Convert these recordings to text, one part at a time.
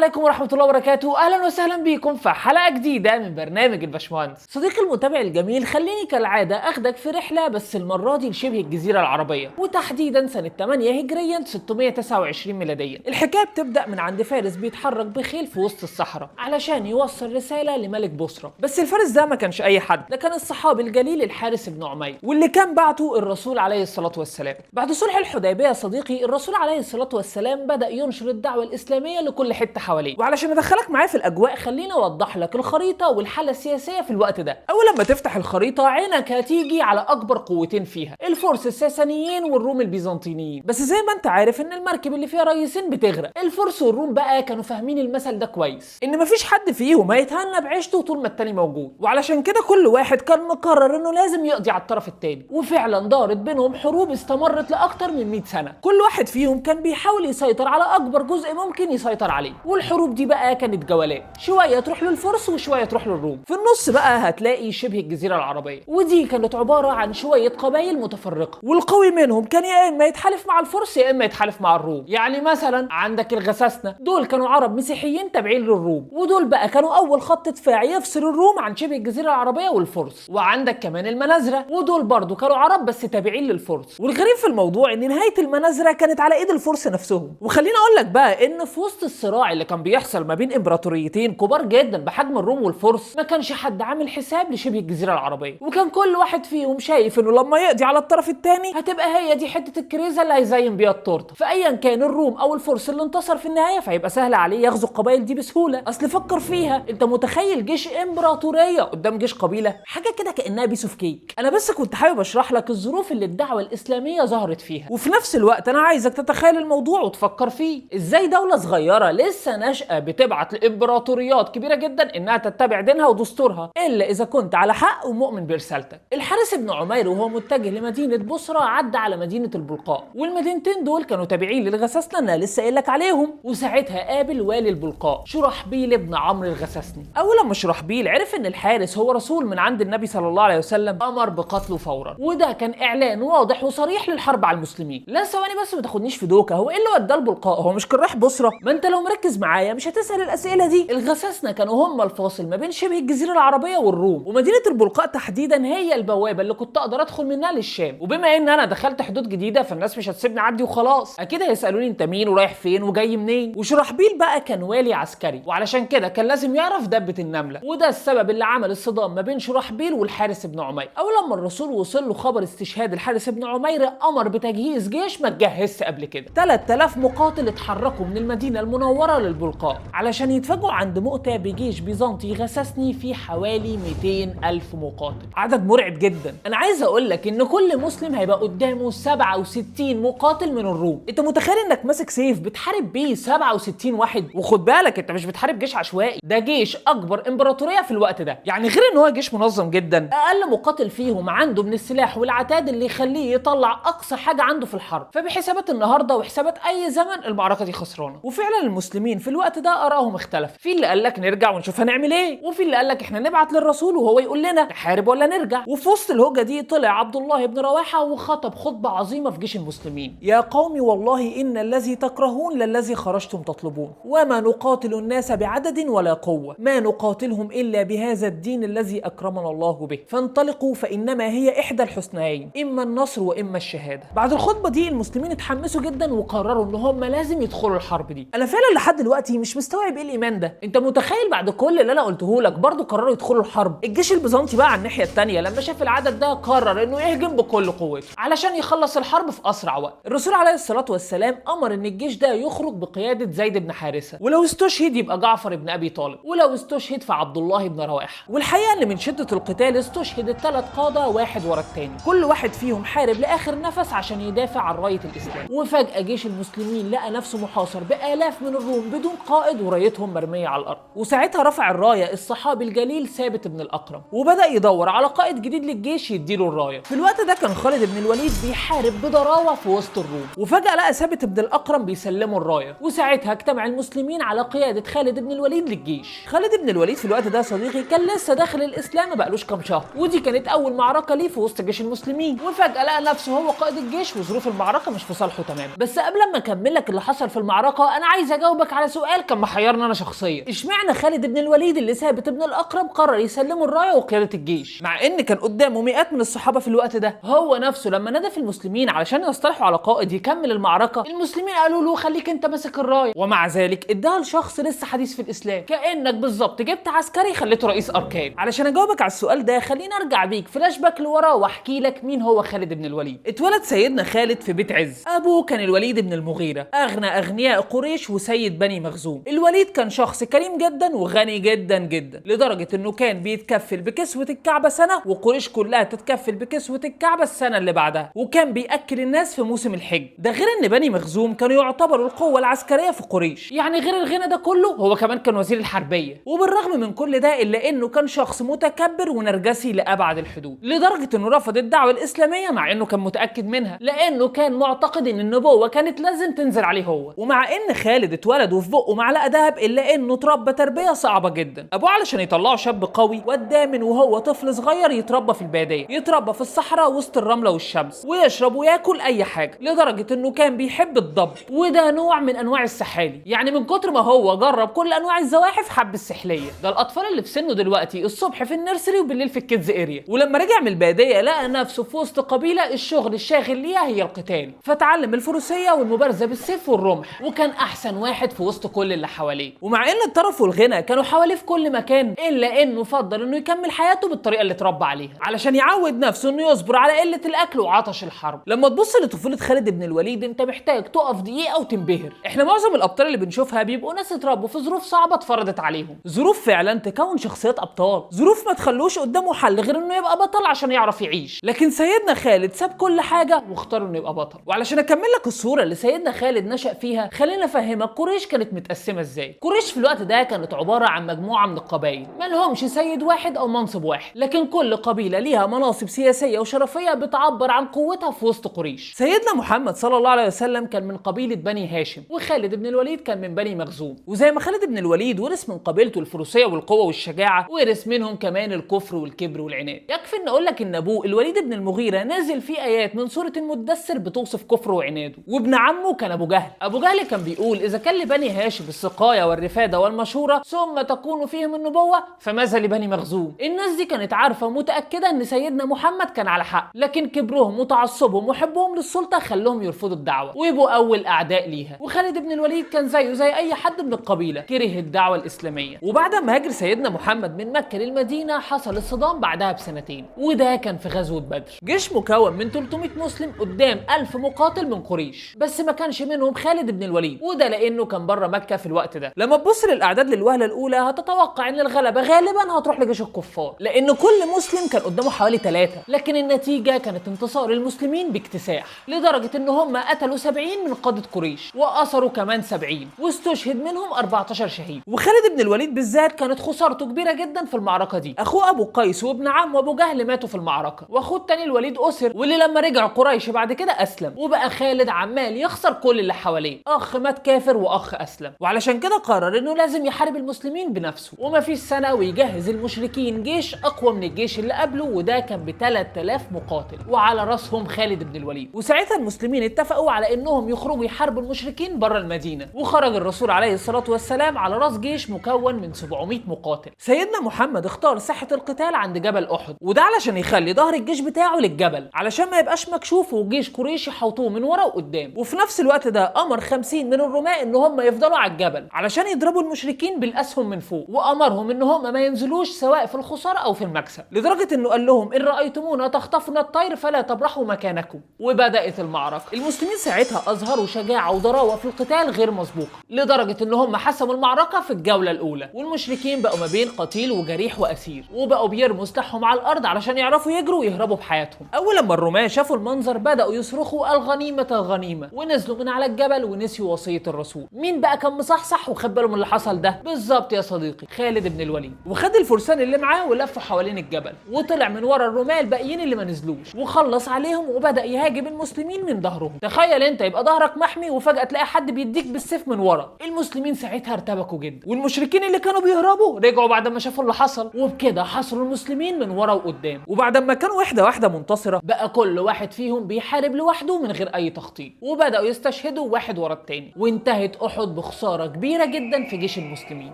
عليكم ورحمة الله وبركاته. أهلا وسهلا بيكم في حلقة جديدة من برنامج الباشمهندس. صديقي المتابع الجميل، خليني كالعادة أخدك في رحلة بس المرة دي لشبه الجزيرة العربية، وتحديدا سنة 8 هجريا 629 ميلاديا. الحكاية بتبدأ من عند فارس بيتحرك بخيل في وسط الصحراء علشان يوصل رسالة لملك بصرة، بس الفارس ده ما كانش أي حد، ده كان الصحابي الجليل الحارس بن عمير، واللي كان بعته الرسول عليه الصلاة والسلام. بعد صلح الحديبية يا صديقي، الرسول عليه الصلاة والسلام بدأ ينشر الدعوة الإسلامية لكل حتة حواليه. وعلشان ادخلك معايا في الاجواء، خليني اوضح لك الخريطه والحاله السياسيه في الوقت ده. اول لما تفتح الخريطه عينك هتيجي على اكبر قوتين فيها، الفرس الساسانيين والروم البيزنطيين. بس زي ما انت عارف ان المركب اللي فيها رئيسين بتغرق. الفرس والروم بقى كانوا فاهمين المثل ده كويس، ان مفيش حد فيهم هيتهنى بعيشته طول ما التاني موجود، وعلشان كده كل واحد كان مقرر انه لازم يقضي على الطرف التاني. وفعلا دارت بينهم حروب استمرت لاكتر من 100 سنه، كل واحد فيهم كان بيحاول يسيطر على اكبر جزء ممكن يسيطر عليه. والحروب دي بقى كانت جولات، شويه تروح للفرس وشويه تروح للروم. في النص بقى هتلاقي شبه الجزيره العربيه، ودي كانت عباره عن شويه قبائل متفرقه، والقوي منهم كان يا اما يتحالف مع الفرس يا اما يتحالف مع الروم. يعني مثلا عندك الغساسنه، دول كانوا عرب مسيحيين تابعين للروم، ودول بقى كانوا اول خط دفاع يفصل الروم عن شبه الجزيره العربيه والفرس. وعندك كمان المنازره، ودول برضو كانوا عرب بس تابعين للفرس. والغريب في الموضوع ان نهايه المنازره كانت على ايد الفرس نفسهم. وخليني اقول لك بقى ان في وسط الصراع اللي كان بيحصل ما بين امبراطوريتين كبار جدا بحجم الروم والفرس، ما كانش حد عامل حساب لشبه الجزيره العربيه، وكان كل واحد فيهم شايف انه لما يقضي على الطرف الثاني هتبقى هي دي حته الكريزه اللي هيزين بيها التورته. فايا كان الروم او الفرس اللي انتصر في النهايه، فهيبقى سهل عليه يغزو القبائل دي بسهوله. اصل فكر فيها، انت متخيل جيش امبراطوريه قدام جيش قبيله؟ حاجه كده كانها بيس اوف كيك. انا بس كنت حابب اشرح لك الظروف اللي الدعوه الاسلاميه ظهرت فيها، وفي نفس الوقت انا عايزك تتخيل الموضوع وتفكر فيه ازاي دوله صغيره لسه ناشئه بتبعت لامبراطوريات كبيره جدا انها تتبع دينها ودستورها، الا اذا كنت على حق ومؤمن برسالتك. الحارس بن عمير وهو متجه لمدينه بصره عدى على مدينه البلقاء، والمدينتين دول كانوا تابعين للغساسنه اللي انا لسه قايل لك عليهم. وساعتها قابل والي البلقاء شرحبيل بن عمرو الغساسني. اول لما شرحبيل عرف ان الحارس هو رسول من عند النبي صلى الله عليه وسلم، امر بقتله فورا، وده كان اعلان واضح وصريح للحرب على المسلمين. لا ثواني بس، ما تاخدنيش في دوكه، هو ايه اللي وداه البلقاء؟ هو مش كان رايح بصره؟ ما انت لو مركز معايا مش هتسال الاسئله دي. الغساسنه كانوا هم الفاصل ما بين شبه الجزيره العربيه والروم، ومدينه البلقاء تحديدا هي البوابه اللي كنت اقدر ادخل منها للشام. وبما ان انا دخلت حدود جديده، فالناس مش هتسيبني اعدي وخلاص، اكيد هيسالوني انت مين ورايح فين وجاي منين. وشرحبيل بقى كان والي عسكري، وعلشان كده كان لازم يعرف دبه النمله، وده السبب اللي عمل الصدام ما بين شرحبيل والحارس بن عمير. اول لما الرسول وصل له خبر استشهاد الحارس بن عمير، امر بتجهيز جيش ما اتجهزش قبل كده. 3000 مقاتل اتحركوا من المدينه المنوره للبلقاء علشان يتفاجئوا عند مؤتة بجيش بيزنطي غساسني فيه حوالي 200,000 مقاتل، عدد مرعب جدا. انا عايز اقول لك ان كل مسلم هيبقى قدامه 67 مقاتل من الروم. انت متخيل انك ماسك سيف بتحارب بيه 67 واحد؟ وخد بالك انت مش بتحارب جيش عشوائي، ده جيش اكبر امبراطوريه في الوقت ده، يعني غير ان هو جيش منظم جدا. اقل مقاتل فيهم عنده من السلاح والعتاد اللي يخليه يطلع اقصى حاجه عنده في الحرب. فبحسابات النهارده وحسابات اي زمن، المعركه دي خسرانه. وفعلا المسلمين في الوقت ده ارائهم اختلف، في اللي قال لك نرجع ونشوف هنعمل ايه، وفي اللي قال لك احنا نبعت للرسول وهو يقول لنا نحارب ولا نرجع. وفي وسط الهوجه دي طلع عبد الله بن رواحه وخطب خطبه عظيمه في جيش المسلمين: يا قوم والله ان الذي تكرهون للذي خرجتم تطلبون، وما نقاتل الناس بعدد ولا قوه، ما نقاتلهم الا بهذا الدين الذي اكرمنا الله به، فانطلقوا فانما هي احدى الحسنيين، اما النصر واما الشهاده. بعد الخطبه دي المسلمين اتحمسوا جدا وقرروا ان هم لازم يدخلوا الحرب دي. انا فعلا لحد دلوقتي مش مستوعب ايه الايمان ده. انت متخيل بعد كل اللي انا قلته لك برضه قرروا يدخلوا الحرب؟ الجيش البيزنطي بقى على الناحيه الثانيه لما شاف العدد ده قرر انه يهجم بكل قوته علشان يخلص الحرب في اسرع وقت. الرسول عليه الصلاه والسلام امر ان الجيش ده يخرج بقياده زيد بن حارثه، ولو استشهد يبقى جعفر بن ابي طالب، ولو استشهد فعبد الله بن رواحه. والحقيقه ان من شده القتال استشهد الثلاث قاده واحد ورا الثاني، كل واحد فيهم حارب لاخر نفس عشان يدافع عن رايه الاسلام. وفجاه جيش المسلمين لقى نفسه محاصر بالاف من الروم بدون قائد ورايتهم مرميه على الارض. وساعتها رفع الرايه الصحابي الجليل ثابت بن الاقرم، وبدا يدور على قائد جديد للجيش يديله الرايه. في الوقت ده كان خالد بن الوليد بيحارب بضراوه في وسط الروم، وفجاه لقى ثابت بن الاقرم بيسلموا الرايه. وساعتها اجتمع المسلمين على قياده خالد بن الوليد للجيش. خالد بن الوليد في الوقت ده صديقي كان لسه داخل الاسلام ما بقالوش كام شهر، ودي كانت اول معركه ليه في وسط جيش المسلمين. وفجاه لقى نفسه هو قائد الجيش وظروف المعركه مش في صالحه تماما. بس قبل ما اكمل لك اللي حصل في المعركه، انا عايز اجاوبك على سؤال كان محيرني انا شخصيا، اشمعنى خالد بن الوليد اللي ثابت بن الاقرب قرر يسلمه الرايه وقياده الجيش مع ان كان قدامه مئات من الصحابه في الوقت ده؟ هو نفسه لما نادى في المسلمين علشان يصطلحوا على قائد يكمل المعركه، المسلمين قالوا له خليك انت ماسك الرايه، ومع ذلك اداها لشخص لسه حديث في الاسلام. كانك بالظبط جبت عسكري خليته رئيس اركان. علشان اجاوبك على السؤال ده خلينا ارجع بيك فلاش باك لورا واحكي لك مين هو خالد بن الوليد. اتولد سيدنا خالد في بيت عز، ابوه كان الوليد بن المغيره، اغنى اغنياء قريش وسيد بني مخزوم. الوليد كان شخص كريم جدا وغني جدا جدا، لدرجه انه كان بيتكفل بكسوه الكعبه سنه وقريش كلها تتكفل بكسوه الكعبه السنه اللي بعدها، وكان بياكل الناس في موسم الحج. ده غير ان بني مخزوم كانوا يعتبروا القوه العسكريه في قريش. يعني غير الغنى ده كله هو كمان كان وزير الحربيه. وبالرغم من كل ده الا انه كان شخص متكبر ونرجسي لابعد الحدود، لدرجه انه رفض الدعوه الاسلاميه مع انه كان متاكد منها، لانه كان معتقد ان النبوه كانت لازم تنزل عليه هو. ومع ان خالد اتولد وفي بقه معلقه ذهب الا انه اتربى تربيه صعبه جدا. ابوه علشان يطلعه شاب قوي وداه من وهو طفل صغير يتربى في الباديه، يتربى في الصحراء وسط الرمله والشمس، ويشرب وياكل اي حاجه، لدرجه انه كان بيحب الضب، وده نوع من انواع السحالي. يعني من كتر ما هو جرب كل انواع الزواحف حب السحليه. ده الاطفال اللي في سنه دلوقتي الصبح في النيرسري وبالليل في الكيدز اريا. ولما رجع من الباديه لقى نفسه في وسط قبيله الشغل الشاغل ليها هي القتال، فتعلم الفروسيه والمبارزه بالسيف والرمح، وكان احسن واحد في وسط كل اللي حواليه. ومع ان الطرف والغنى كانوا حواليه في كل مكان الا انه فضل انه يكمل حياته بالطريقه اللي اتربى عليها علشان يعود نفسه انه يصبر على قله الاكل وعطش الحرب. لما تبص لطفوله خالد بن الوليد انت محتاج تقف دقيقه وتنبهر. احنا معظم الابطال اللي بنشوفها بيبقوا ناس اتربوا في ظروف صعبه اتفرضت عليهم، ظروف فعلا تكون شخصيات ابطال، ظروف ما تخلوش قدامه حل غير انه يبقى بطل عشان يعرف يعيش. لكن سيدنا خالد ساب كل حاجه واختار انه يبقى بطل. وعلشان اكمل لك الصوره اللي سيدنا خالد نشأ فيها خلينا افهمك قريش كانت متقسمه ازاي. قريش في الوقت ده كانت عباره عن مجموعه من القبائل ما لهمش سيد واحد او منصب واحد، لكن كل قبيله ليها مناصب سياسيه وشرفيه بتعبر عن قوتها في وسط قريش. سيدنا محمد صلى الله عليه وسلم كان من قبيله بني هاشم، وخالد بن الوليد كان من بني مخزوم. وزي ما خالد بن الوليد ورث من قبيلته الفروسيه والقوه والشجاعه، ورث منهم كمان الكفر والكبر والعناد. يكفي ان اقول لك ان ابوه الوليد بن المغيره نازل فيه ايات من سوره المدثر بتوصف كفره وعناده، وابن عمه كان ابو جهل. ابو جهل كان بيقول اذا كان لبني هاشم السقايه والرفاده والمشوره ثم تكون فيهم النبوه فماذا لبني مخزوم؟ الناس دي كانت عارفه ومتاكده ان سيدنا محمد كان على حق، لكن كبرهم وتعصبهم وحبهم للسلطه خلوهم يرفضوا الدعوه ويبقوا اول اعداء ليها. وخالد بن الوليد كان زيه زي اي حد من القبيله كره الدعوه الاسلاميه. وبعد ما هاجر سيدنا محمد من مكه للمدينه حصل الصدام بعدها بسنتين، وده كان في غزوه بدر. جيش مكون من 300 مسلم قدام 1000 مقاتل من قريش، بس ما كانش منهم خالد بن الوليد، وده لانه كان بره مكه في الوقت ده. لما تبص للاعداد للوهله الاولى هتتوقع ان الغلبه غالبا هتروح لجيش الكفار، لان كل مسلم كان قدامه حوالي 3، لكن النتيجه كانت انتصار المسلمين باكتساح، لدرجه ان هم قتلوا 70 من قاده قريش واسروا كمان 70، واستشهد منهم 14 شهيد. وخالد بن الوليد بالذات كانت خسارته كبيره جدا في المعركه دي. اخوه ابو قيس وابن عمه ابو جهل ماتوا في المعركه، واخوه الثاني الوليد اسر، واللي لما رجع قريش بعد كده اسلم. وبقى خالد عمال يخسر كل اللي حواليه، اخ مات كافر واخ اسلم. وعلشان كده قرر انه لازم يحارب المسلمين بنفسه، ومفيش سنه ويجهز المشركين جيش اقوى من الجيش اللي قبله، وده كان ب 3000 مقاتل وعلى راسهم خالد بن الوليد. وساعتها المسلمين اتفقوا على انهم يخرجوا يحاربوا المشركين بره المدينه، وخرج الرسول عليه الصلاه والسلام على راس جيش مكون من 700 مقاتل. سيدنا محمد اختار ساحه القتال عند جبل احد، وده علشان يخلي ظهر الجيش بتاعه للجبل علشان ما يبقاش مكشوف وجيش قريش يحوطوه من ورا وقدام. وفي نفس الوقت ده امر 50 من الرماة ان هم يفضلوا على الجبل علشان يضربوا المشركين بالاسهم من فوق، وامرهم ان هم ما ينزلوش سواء في الخساره او في المكسب، لدرجه انه قال لهم ان رايتمونا تخطفنا الطير فلا تبرحوا مكانكم. وبدات المعركه. المسلمين ساعتها اظهروا شجاعه وضراوه في القتال غير مسبوقه، لدرجه ان هم حسموا المعركه في الجوله الاولى، والمشركين بقوا ما بين قتيل وجريح واسير، وبقوا بيرموا سلاحهم على الارض علشان يعرفوا يجروا ويهربوا بحياتهم. اول لما الرماة شافوا المنظر بداوا يصرخوا الغنيمه الغنيمه، ونزلوا من على الجبل ونسيوا وصيه الرسول. مين بقى كان مصحصح وخد باله من اللي حصل ده؟ بالظبط يا صديقي، خالد بن الوليد. وخد الفرسان اللي معاه ولفوا حوالين الجبل، وطلع من ورا الرماة الباقيين اللي ما نزلوش، وخلص عليهم وبدا يهاجم المسلمين من ظهرهم. تخيل انت يبقى ظهرك محمي وفجاه تلاقي حد بيديك بالسيف من ورا. المسلمين ساعتها ارتبكوا جدا، والمشركين اللي كانوا بيهربوا رجعوا بعد ما شافوا اللي حصل، وبكده حصروا المسلمين من ورا وقدام. وبعد ما كانوا واحده واحده منتصره بقى كل واحد فيهم بيحارب لوحده من غير اي تخطيط، وبداوا يستشهدوا واحد ورا التاني، وانتهت احد اصاب بخساره كبيره جدا في جيش المسلمين.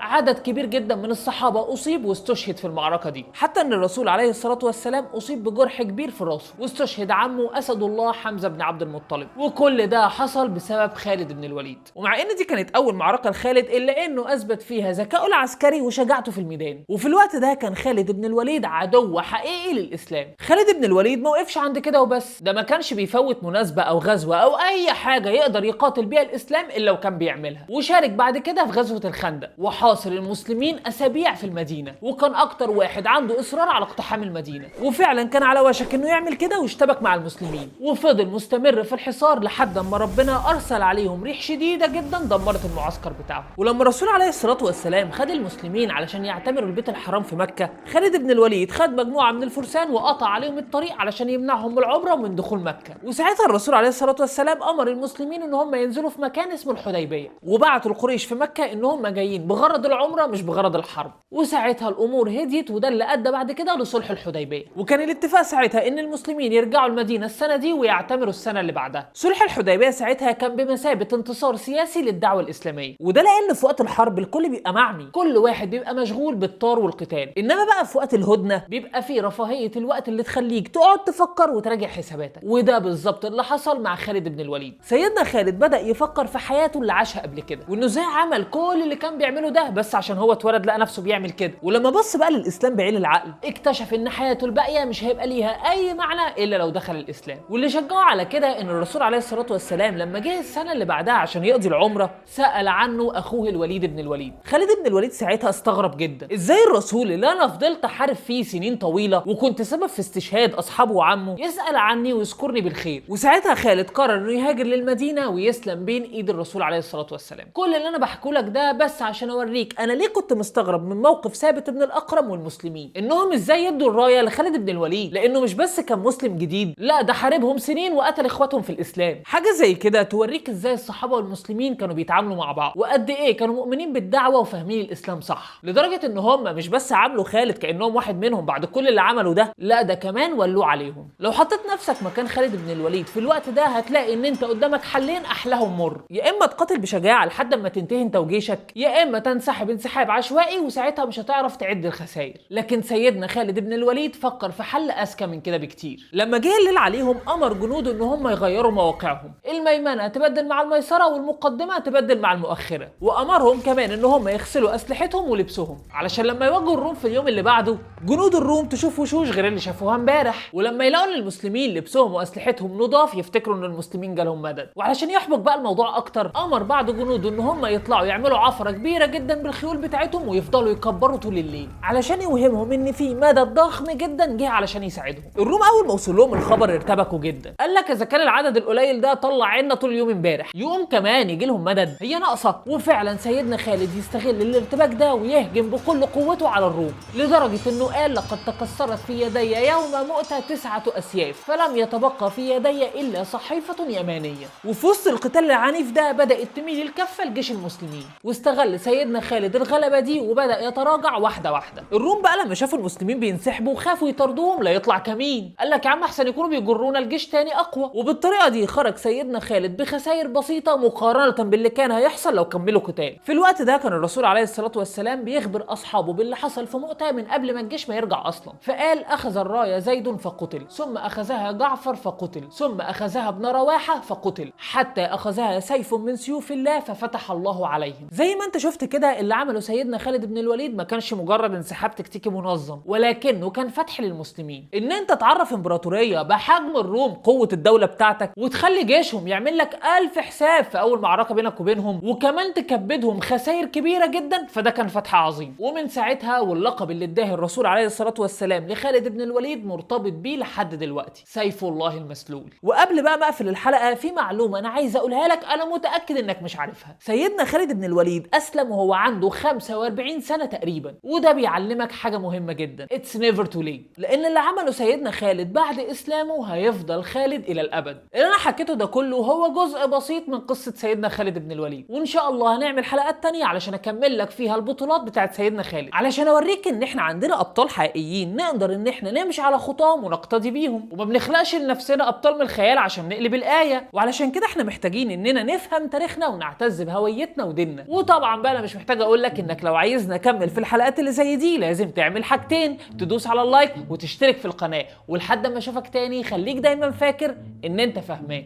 عدد كبير جدا من الصحابه اصيب واستشهد في المعركه دي، حتى ان الرسول عليه الصلاه والسلام اصيب بجرح كبير في راسه، واستشهد عمه اسد الله حمزه بن عبد المطلب. وكل ده حصل بسبب خالد بن الوليد. ومع ان دي كانت اول معركه لخالد، الا انه اثبت فيها ذكائه العسكري وشجاعته في الميدان. وفي الوقت ده كان خالد بن الوليد عدو حقيقي للاسلام. خالد بن الوليد ما وقفش عند كده وبس، ده ما كانش بيفوت مناسبه او غزوه او اي حاجه يقدر يقاتل بيها الاسلام الا وكان بيعملها. وشارك بعد كده في غزوه الخندق، وحاصر المسلمين اسابيع في المدينه، وكان اكتر واحد عنده اصرار على اقتحام المدينه. وفعلا كان على وشك انه يعمل كده واشتبك مع المسلمين، وفضل مستمر في الحصار لحد ما ربنا ارسل عليهم ريح شديده جدا دمرت المعسكر بتاعهم. ولما الرسول عليه الصلاه والسلام خد المسلمين علشان يعتمروا البيت الحرام في مكه، خالد بن الوليد خد مجموعه من الفرسان وقطع عليهم الطريق علشان يمنعهم من العبره ومن دخول مكه. وساعتها الرسول عليه الصلاه والسلام امر المسلمين ان هم ينزلوا في مكان اسمه الحديبيه، وبعتوا القريش في مكه ان هم جايين بغرض العمره مش بغرض الحرب. وساعتها الامور هديت، وده اللي ادى بعد كده لصلح الحديبيه. وكان الاتفاق ساعتها ان المسلمين يرجعوا المدينه السنه دي ويعتمروا السنه اللي بعدها. صلح الحديبيه ساعتها كان بمثابه انتصار سياسي للدعوه الاسلاميه، وده لان في وقت الحرب الكل بيبقى معمي، كل واحد بيبقى مشغول بالطار والقتال. انما بقى في وقت الهدنه بيبقى فيه رفاهيه الوقت اللي تخليك تقعد تفكر وتراجع حساباتك. وده بالظبط اللي حصل مع خالد بن الوليد. سيدنا خالد بدا يفكر في حياته اللي عاشها قبل كده، وانه ازاي عمل كل اللي كان بيعمله ده بس عشان هو اتولد لقى نفسه بيعمل كده. ولما بص بقى للاسلام بعين العقل، اكتشف ان حياته الباقيه مش هيبقى ليها اي معنى الا لو دخل الاسلام. واللي شجعه على كده ان الرسول عليه الصلاه والسلام لما جه السنه اللي بعدها عشان يقضي العمره، سال عنه اخوه الوليد بن الوليد. خالد بن الوليد ساعتها استغرب جدا، ازاي الرسول اللي انا فضلت احارب فيه سنين طويله وكنت سبب في استشهاد اصحابه وعمه يسال عني ويذكرني بالخير. وساعتها خالد قرر انه يهاجر للمدينه ويسلم بين ايد الرسول عليه الصلاه والسلام. كل اللي انا بحكيه لك ده بس عشان اوريك انا ليه كنت مستغرب من موقف ثابت بن الاقرم والمسلمين، انهم ازاي يدوا الرايه لخالد بن الوليد، لانه مش بس كان مسلم جديد، لا ده حاربهم سنين وقتل اخواتهم في الاسلام. حاجه زي كده توريك ازاي الصحابه والمسلمين كانوا بيتعاملوا مع بعض، وقد ايه كانوا مؤمنين بالدعوه وفاهمين الاسلام صح، لدرجه ان هم مش بس عاملوا خالد كانهم واحد منهم بعد كل اللي عملوا ده، لا ده كمان ولوه عليهم. لو حطيت نفسك مكان خالد بن الوليد في الوقت ده هتلاقي ان انت قدامك حلين احلاهم مر، يا اما تقاتل بشجاعه لحد ما تنتهي انت وجيشك، يا اما تنسحب انسحاب عشوائي وساعتها مش هتعرف تعد الخسائر. لكن سيدنا خالد بن الوليد فكر في حل اذكى من كده بكتير. لما جه الليل عليهم امر جنوده ان هم يغيروا مواقعهم، الميمنه تبدل مع الميسره والمقدمه تبدل مع المؤخره، وامرهم كمان ان هم يغسلوا اسلحتهم ولبسهم علشان لما يواجهوا الروم في اليوم اللي بعده جنود الروم تشوف وشوش غير اللي شافوها امبارح، ولما يلاقوا ان المسلمين لبسهم واسلحتهم نضاف يفتكروا ان المسلمين جالهم مدد. وعلشان يحبك بقى الموضوع اكتر امر بعض جنوده ان هم يطلعوا يعملوا عفره كبيره جدا بالخيول بتاعتهم ويفضلوا يكبروا طول الليل علشان يوهمهم ان في مدد ضخم جدا جه علشان يساعدهم. الروم اول ما وصل لهم الخبر ارتبكوا جدا، قال لك اذا كان العدد القليل ده طلع عنا طول اليوم امبارح يقوم كمان يجي لهم مدد، هي ناقصه. وفعلا سيدنا خالد يستغل الارتباك ده ويهجم بكل قوته على الروم، لدرجه انه قال لقد تكسرت في يدي يوم مؤتة 9 أسياف فلم يتبقى في يدي الا صحيفه يمانيه. وفي وسط القتال العنيف ده بدات تميل الكفه لجيش المسلمين، واستغل سيدنا خالد الغلبه دي وبدا يتراجع واحده واحده. الروم بقى لما شافوا المسلمين بينسحبوا وخافوا يطردوهم لا يطلع كمين، قال لك يا عم احسن يكونوا بيجرونا الجيش تاني اقوى. وبالطريقه دي خرج سيدنا خالد بخسائر بسيطه مقارنه باللي كان هيحصل لو كملوا قتال. في الوقت ده كان الرسول عليه الصلاه والسلام بيخبر اصحابه باللي حصل في مؤتة من قبل ما الجيش ما يرجع اصلا، فقال اخذ الرايه زيد فقتل، ثم اخذها جعفر فقتل، ثم اخذها ابن رواحه فقتل، حتى اخذها سيف من سيوف الله ففتح الله عليهم. زي ما انت شفت كده اللي عمله سيدنا خالد بن الوليد ما كانش مجرد انسحاب تكتيكي منظم، ولكنه كان فتح للمسلمين. ان انت تعرف امبراطوريه بحجم الروم قوه الدوله بتاعتك وتخلي جيشهم يعمل لك 1000 حساب في اول معركه بينك وبينهم، وكمان تكبدهم خسائر كبيره جدا، فده كان فتح عظيم. ومن ساعتها واللقب اللي اداه الرسول عليه الصلاه والسلام لخالد بن الوليد مرتبط بيه لحد دلوقتي، سيف الله المسلول. وقبل بقى ما اقفل الحلقه في معلومه انا عايز اقولها لك انا متاكد انك مش عارفها. سيدنا خالد بن الوليد اسلم وهو عنده 45 سنه تقريبا، وده بيعلمك حاجه مهمه جدا، اتس نيفر تو ليت، لان اللي عمله سيدنا خالد بعد اسلامه هيفضل خالد الى الابد. اللي انا حكيته ده كله هو جزء بسيط من قصه سيدنا خالد بن الوليد، وان شاء الله هنعمل حلقات تانية علشان اكمل لك فيها البطولات بتاعت سيدنا خالد، علشان اوريك ان احنا عندنا ابطال حقيقيين نقدر ان احنا نمشي على خطاهم ونقتدي بيهم، وما بنخلقش لنفسنا ابطال من الخيال عشان نقلب الايه. وعلشان كده احنا محتاجين اننا نفهم تاريخنا ونعتبر بتعتز بهويتنا وديننا. وطبعا بقى انا مش محتاج اقول لك انك لو عايزنا نكمل في الحلقات اللي زي دي لازم تعمل حاجتين: تدوس على اللايك وتشترك في القناه. ولحد ما اشوفك تاني خليك دايما فاكر ان انت فاهمان.